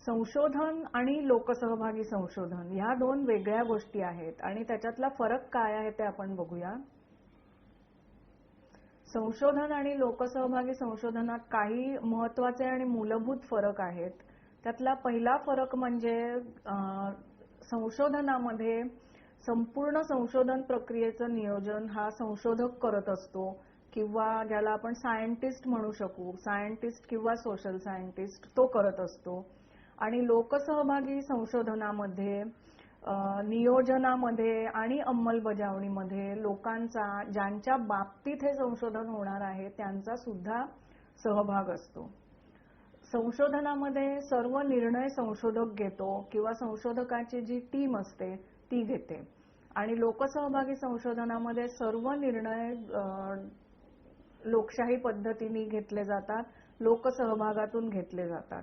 संशोधन आणि लोकसहभागी संशोधन ह्या दोन वेगळ्या गोष्टी आहेत आणि त्याच्यातला फरक काय आहे ते आपण बघूया. संशोधन आणि लोकसहभागी संशोधनात काही महत्वाचे आणि मूलभूत फरक आहेत. त्यातला पहिला फरक म्हणजे संशोधनामध्ये संपूर्ण संशोधन प्रक्रियेचं नियोजन हा संशोधक करत असतो किंवा ज्याला आपण सायंटिस्ट म्हणू शकू, सायंटिस्ट किंवा सोशल सायंटिस्ट तो करत असतो. आणि लोकसहभागी संशोधनामध्ये नियोजनामध्ये आणि अंमलबजावणीमध्ये लोकांचा, ज्यांच्या बाबतीत हे संशोधन होणार आहे त्यांचा सुद्धा सहभाग असतो. संशोधनामध्ये सर्व निर्णय संशोधक घेतो किंवा संशोधकाची जी टीम असते ती घेते आणि लोकसहभागी संशोधनामध्ये सर्व निर्णय लोकशाही पद्धतीने घेतले जातात, लोकसहभागातून घेतले जातात.